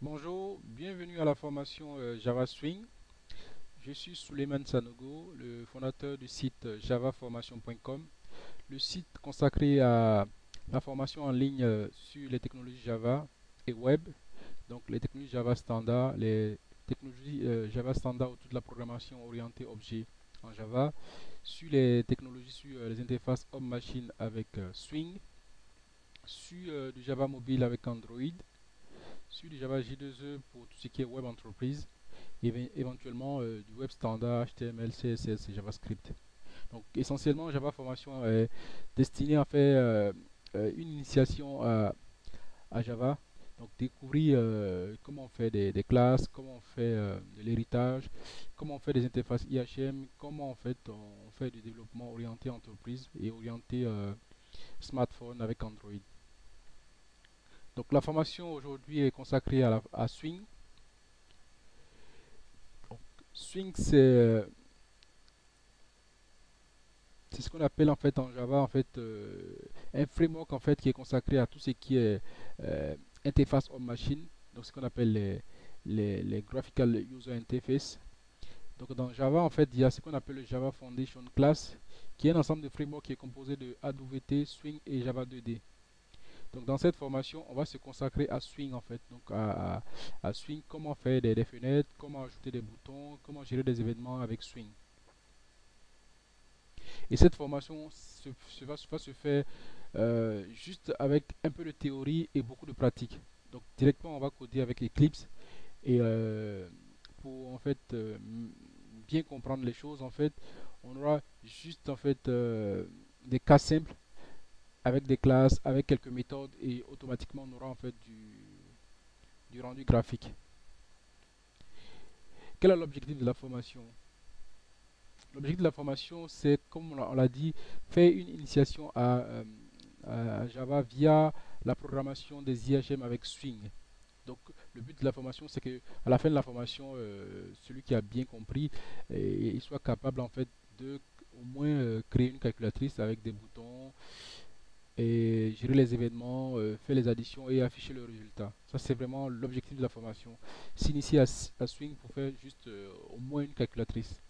Bonjour, bienvenue à la formation Java Swing. Je suis Souleymane Sanogo, le fondateur du site javaformation.com, le site consacré à la formation en ligne sur les technologies Java et web, donc les technologies Java standard, les technologies Java standard autour de la programmation orientée objet en Java, sur les technologies sur les interfaces homme-machine avec Swing, sur du Java mobile avec Android, sur du Java J2E pour tout ce qui est web entreprise et éventuellement du web standard HTML, CSS et JavaScript. Donc essentiellement, Java Formation est destiné à faire une initiation à Java. Donc découvrir comment on fait des classes, comment on fait de l'héritage, comment on fait des interfaces IHM, comment en fait on fait du développement orienté entreprise et orienté smartphone avec Android. Donc la formation aujourd'hui est consacrée à Swing. Donc, Swing, c'est ce qu'on appelle en fait en Java en fait un framework en fait qui est consacré à tout ce qui est euh, interface homme-machine, donc ce qu'on appelle les graphical user interface. Donc dans Java en fait il y a ce qu'on appelle le Java Foundation Class qui est un ensemble de frameworks qui est composé de AWT, Swing et Java 2D. Donc dans cette formation on va se consacrer à Swing en fait, donc à Swing, comment faire des fenêtres, comment ajouter des boutons, comment gérer des événements avec Swing. Et cette formation va se faire juste avec un peu de théorie et beaucoup de pratique. Donc directement, on va coder avec Eclipse et pour en fait bien comprendre les choses, en fait, on aura juste en fait des cas simples avec des classes, avec quelques méthodes et automatiquement on aura en fait du rendu graphique. Quel est l'objectif de la formation? L'objectif de la formation, c'est, comme on l'a dit, faire une initiation à Java via la programmation des IHM avec Swing. Donc, le but de la formation, c'est que à la fin de la formation, celui qui a bien compris, il soit capable en fait de au moins créer une calculatrice avec des boutons et gérer les événements, faire les additions et afficher le résultat. Ça, c'est vraiment l'objectif de la formation. S'initier à Swing pour faire juste au moins une calculatrice.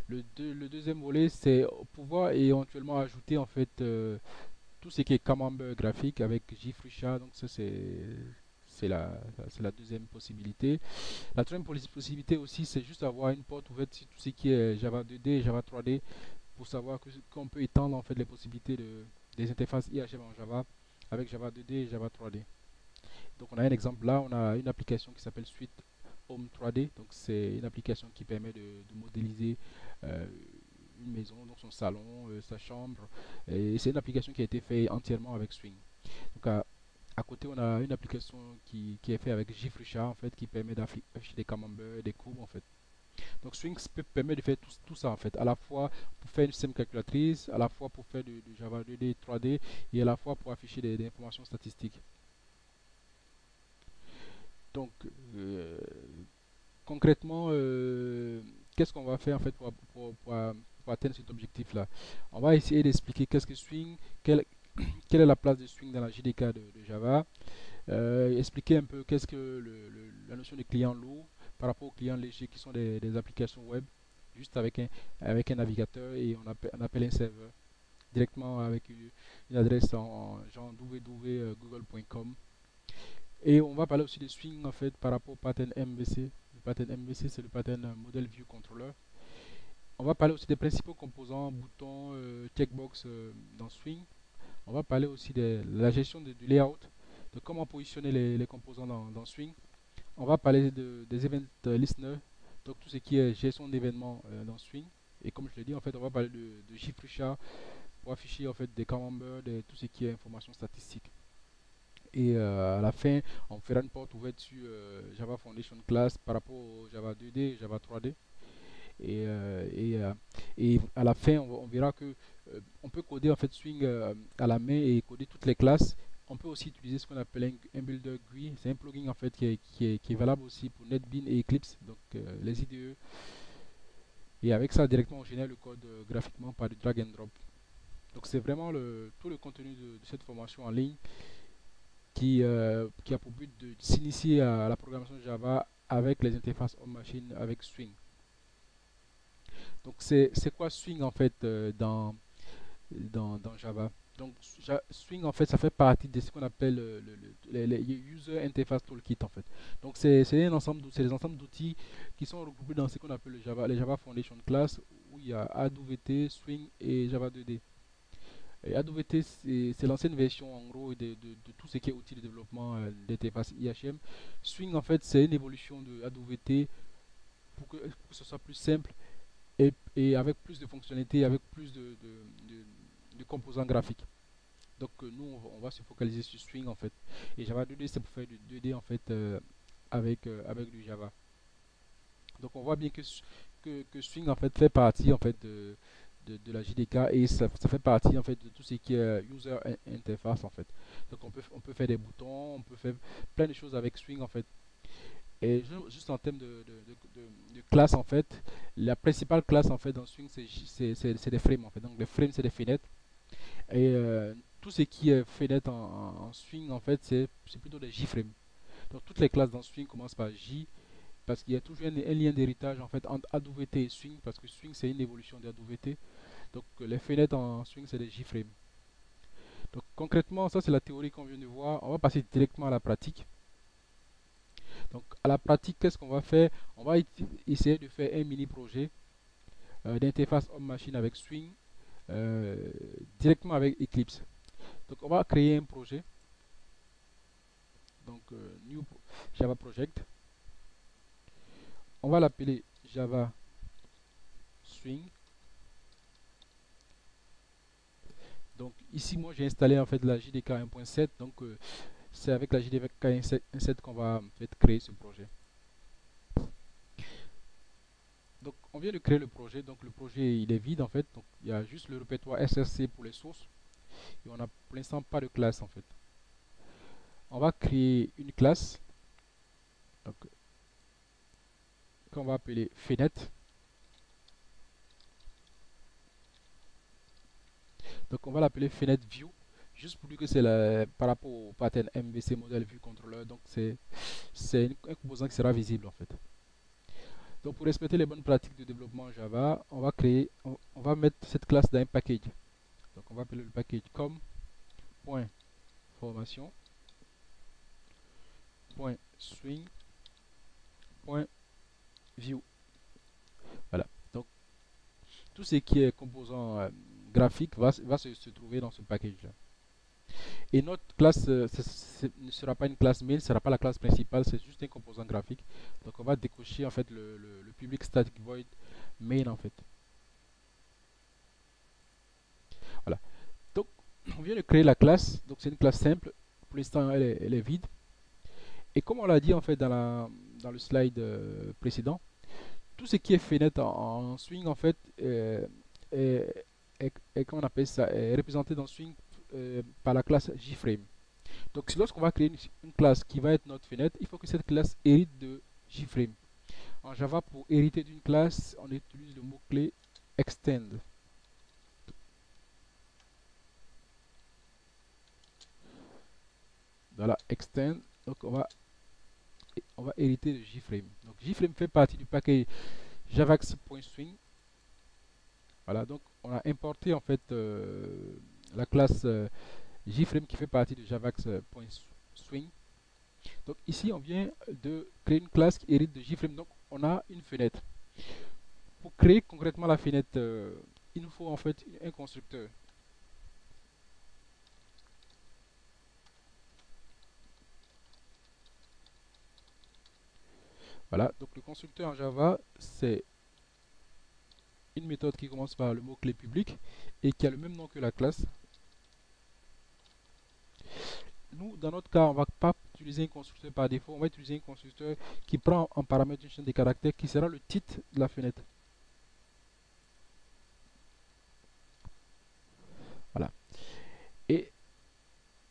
Le deuxième volet, c'est pouvoir éventuellement ajouter en fait tout ce qui est camembert graphique avec JFrucha. Donc ça c'est la deuxième possibilité. La troisième possibilité aussi, c'est juste avoir une porte ouverte sur tout ce qui est Java 2D et Java 3D pour savoir qu'on peut étendre en fait les possibilités des interfaces IHM en Java avec Java 2D et Java 3D. Donc on a un exemple là, on a une application qui s'appelle Suite Home 3D. Donc c'est une application qui permet de modéliser euh, une maison, donc son salon, sa chambre. Et c'est une application qui a été faite entièrement avec Swing. Donc à côté, on a une application qui est faite avec JFrucha en fait, qui permet d'afficher des camemberts, des courbes en fait. Donc Swing permet de faire tout ça en fait, à la fois pour faire une simple calculatrice, à la fois pour faire du Java 2D, 3D et à la fois pour afficher des informations statistiques. Donc euh, concrètement, qu'est-ce qu'on va faire en fait pour atteindre cet objectif-là? On va essayer d'expliquer qu'est-ce que Swing, quelle est la place de Swing dans la JDK de Java, expliquer un peu qu'est-ce que la notion de client lourd par rapport aux clients légers qui sont des applications web, juste avec un navigateur et on appelle un serveur directement avec une adresse en genre www.google.com. Et on va parler aussi de Swing en fait par rapport au pattern MVC. Le pattern MVC, c'est le pattern Model View Controller. On va parler aussi des principaux composants, boutons, checkbox dans Swing. On va parler aussi de la gestion du layout, de comment positionner les composants dans Swing. On va parler des event listeners, donc tout ce qui est gestion d'événements dans Swing. Et comme je l'ai dit, en fait, on va parler de JFrucha pour afficher en fait des camemberts, tout ce qui est information statistique. Et à la fin, on fera une porte ouverte sur Java Foundation Class par rapport au Java 2D et Java 3D. Et, et à la fin, on verra que on peut coder en fait Swing à la main et coder toutes les classes. On peut aussi utiliser ce qu'on appelle un builder GUI. C'est un plugin en fait qui est valable aussi pour NetBeans et Eclipse, donc les IDE. Et avec ça, directement, on génère le code graphiquement par du drag and drop. Donc c'est vraiment tout le contenu de cette formation en ligne qui a pour but de s'initier à la programmation Java avec les interfaces homme-machine avec Swing. Donc c'est quoi Swing en fait dans Java? Donc Swing en fait ça fait partie de ce qu'on appelle les User Interface Toolkit en fait. Donc c'est un ensemble c'est des ensembles d'outils qui sont regroupés dans ce qu'on appelle les Java Foundation Class où il y a AWT, Swing et Java 2D. Et AWT, c'est l'ancienne version en gros de tout ce qui est outil de développement d'interface IHM. Swing, en fait, c'est une évolution de AWT pour que ce soit plus simple et avec plus de fonctionnalités, avec plus de composants graphiques. Donc, nous, on va se focaliser sur Swing en fait. Et Java 2D, c'est pour faire du 2D en fait avec du Java. Donc, on voit bien que Swing en fait fait partie en fait de la JDK et ça fait partie en fait de tout ce qui est user interface en fait. Donc on peut faire des boutons, on peut faire plein de choses avec Swing en fait. Et juste en termes de classe en fait, la principale classe en fait dans Swing c'est des frames en fait. Donc les frames c'est des fenêtres et tout ce qui est fenêtre en Swing en fait c'est plutôt des J-frames. Donc toutes les classes dans Swing commencent par J parce qu'il y a toujours un lien d'héritage en fait entre AWT et Swing parce que Swing c'est une évolution d'AWT. Donc les fenêtres en Swing c'est des J-frames. Donc concrètement ça c'est la théorie qu'on vient de voir. On va passer directement à la pratique. Donc à la pratique qu'est-ce qu'on va faire? On va essayer de faire un mini projet d'interface homme-machine avec Swing directement avec Eclipse. Donc on va créer un projet. Donc New Java Project. On va l'appeler Java Swing. Donc ici moi j'ai installé en fait la JDK 1.7. Donc c'est avec la JDK 1.7 qu'on va en fait créer ce projet. Donc on vient de créer le projet. Donc le projet il est vide en fait. Donc il y a juste le répertoire SRC pour les sources. Et on n'a pour l'instant pas de classe en fait. On va créer une classe. Donc qu'on va appeler fenêtre. Donc on va l'appeler fenêtre view. Juste pour dire que c'est par rapport au pattern MVC model view controller. Donc c'est un composant qui sera visible en fait. Donc pour respecter les bonnes pratiques de développement Java, on va mettre cette classe dans un package. Donc on va appeler le package com.formation.swing.view. Voilà. Donc tout ce qui est composant graphique va se trouver dans ce package là. Et notre classe ne sera pas une classe main, ne sera pas la classe principale, c'est juste un composant graphique. Donc on va décocher en fait le public static void main en fait. Voilà. Donc on vient de créer la classe, donc c'est une classe simple. Pour l'instant elle est vide. Et comme on l'a dit en fait dans le slide précédent, tout ce qui est fenêtre en Swing en fait comment on appelle ça, est représenté dans Swing par la classe JFrame. Donc lorsqu'on va créer une classe qui va être notre fenêtre, il faut que cette classe hérite de JFrame. En Java, pour hériter d'une classe, on utilise le mot-clé extend. Voilà, extend. Donc on va hériter de JFrame. Donc JFrame fait partie du paquet javax.swing. Voilà, donc on a importé en fait la classe JFrame qui fait partie de javax.swing. Donc ici on vient de créer une classe qui hérite de JFrame. Donc on a une fenêtre. Pour créer concrètement la fenêtre, il nous faut en fait un constructeur. Voilà, donc le constructeur en Java, c'est une méthode qui commence par le mot-clé public et qui a le même nom que la classe. Nous, dans notre cas, on ne va pas utiliser un constructeur par défaut, on va utiliser un constructeur qui prend en paramètre une chaîne de caractères qui sera le titre de la fenêtre. Voilà. Et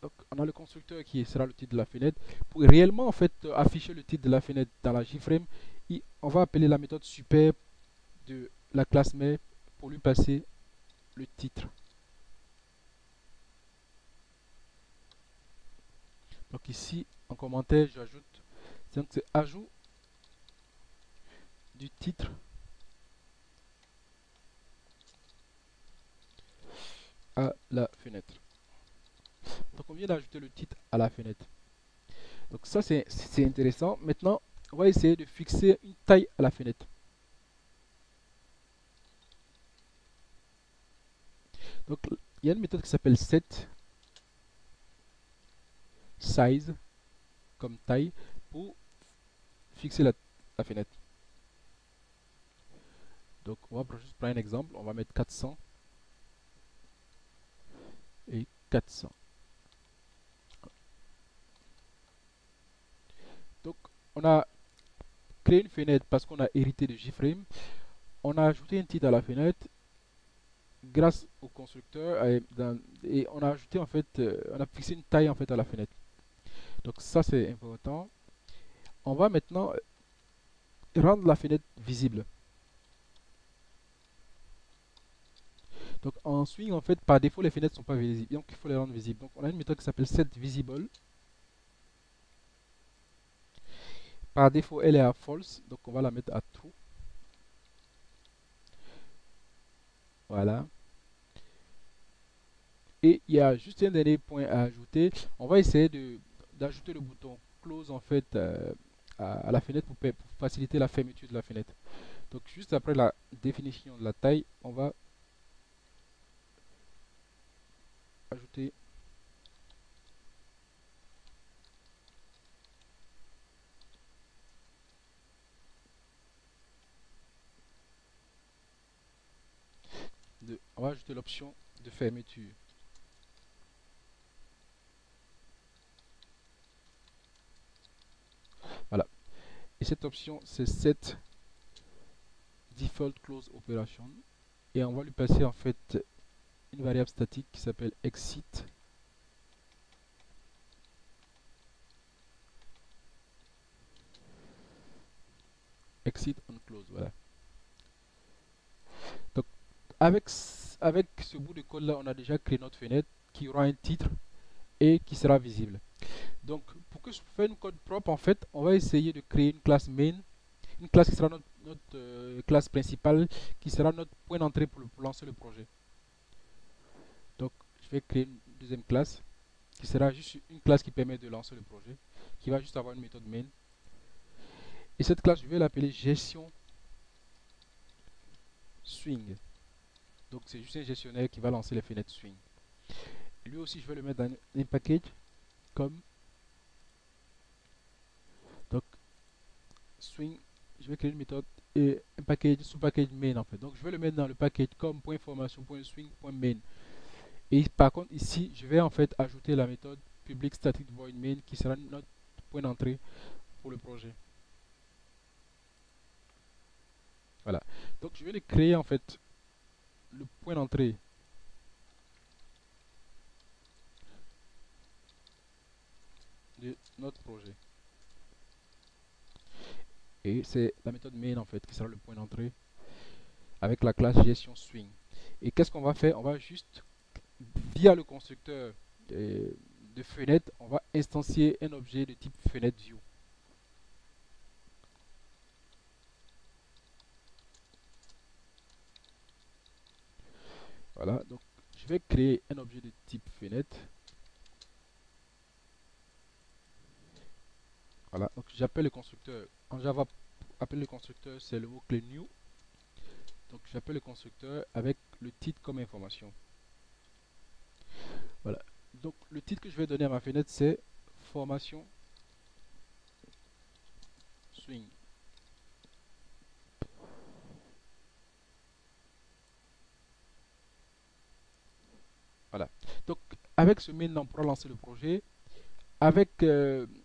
donc, on a le constructeur qui sera le titre de la fenêtre. Pour réellement en fait afficher le titre de la fenêtre dans la JFrame, on va appeler la méthode super de la classe mère pour lui passer le titre. Donc ici, en commentaire, j'ajoute, donc c'est ajout du titre à la fenêtre. Donc on vient d'ajouter le titre à la fenêtre. Donc ça c'est intéressant. Maintenant, on va essayer de fixer une taille à la fenêtre. Donc il y a une méthode qui s'appelle set size comme taille pour fixer la fenêtre. Donc on va juste prendre un exemple. On va mettre 400 et 400. Donc on a créé une fenêtre parce qu'on a hérité de JFrame. On a ajouté un titre à la fenêtre grâce au constructeur et on a ajouté en fait, on a fixé une taille en fait à la fenêtre. Donc ça c'est important. On va maintenant rendre la fenêtre visible. Donc en Swing en fait par défaut les fenêtres sont pas visibles, donc il faut les rendre visibles. Donc on a une méthode qui s'appelle setVisible. Par défaut elle est à false, donc on va la mettre à true. Voilà. Et il y a juste un dernier point à ajouter. On va essayer d'ajouter le bouton close en fait à la fenêtre pour faciliter la fermeture de la fenêtre. Donc juste après la définition de la taille, on va ajouter on va ajouter l'option de fermeture. Voilà. Et cette option c'est set default close operation et on va lui passer en fait une variable statique qui s'appelle exit on close. Voilà. Donc avec ce bout de code là, on a déjà créé notre fenêtre qui aura un titre et qui sera visible. Donc pour que je fasse une code propre en fait, on va essayer de créer une classe main, une classe qui sera notre classe principale, qui sera notre point d'entrée pour lancer le projet. Donc je vais créer une deuxième classe qui sera juste une classe qui permet de lancer le projet, qui va juste avoir une méthode main. Et cette classe, je vais l'appeler gestion swing. Donc c'est juste un gestionnaire qui va lancer les fenêtres swing. Et lui aussi, je vais le mettre dans un package comme donc swing. Je vais créer une méthode et un package sous package main en fait. Donc je vais le mettre dans le package comme .formation.swing.main. Et par contre ici, je vais en fait ajouter la méthode public static void main qui sera notre point d'entrée pour le projet. Voilà. Donc je vais le créer en fait le point d'entrée de notre projet. Et c'est la méthode main en fait qui sera le point d'entrée avec la classe gestion swing. Et qu'est-ce qu'on va faire? On va juste via le constructeur de fenêtre, on va instancier un objet de type fenêtre view. Voilà, donc je vais créer un objet de type fenêtre. Voilà, donc j'appelle le constructeur. En Java, appeler le constructeur, c'est le mot-clé new. Donc j'appelle le constructeur avec le titre comme information. Voilà. Donc le titre que je vais donner à ma fenêtre, c'est formation swing. Voilà. Donc avec ce main, on pourra lancer le projet. Avec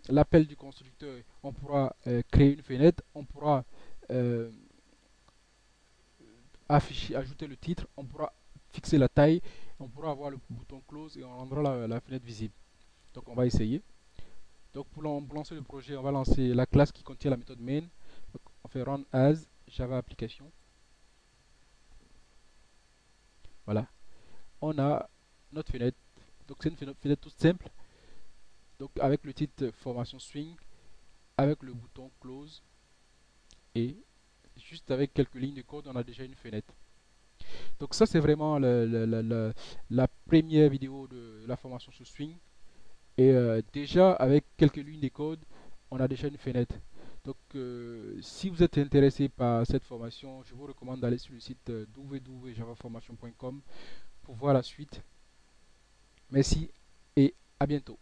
l'appel du constructeur, on pourra créer une fenêtre, on pourra euh, ajouter le titre, on pourra fixer la taille, on pourra avoir le bouton close et on rendra la fenêtre visible. Donc on va essayer. Donc pour lancer le projet, on va lancer la classe qui contient la méthode main. Donc, on fait run as Java application. Voilà. On a notre fenêtre. Donc c'est une fenêtre toute simple. Donc avec le titre formation Swing, avec le bouton Close et juste avec quelques lignes de code, on a déjà une fenêtre. Donc ça, c'est vraiment la première vidéo de la formation sur Swing. Et déjà, avec quelques lignes de code, on a déjà une fenêtre. Donc, si vous êtes intéressé par cette formation, je vous recommande d'aller sur le site www.javaformation.com pour voir la suite. Merci et à bientôt.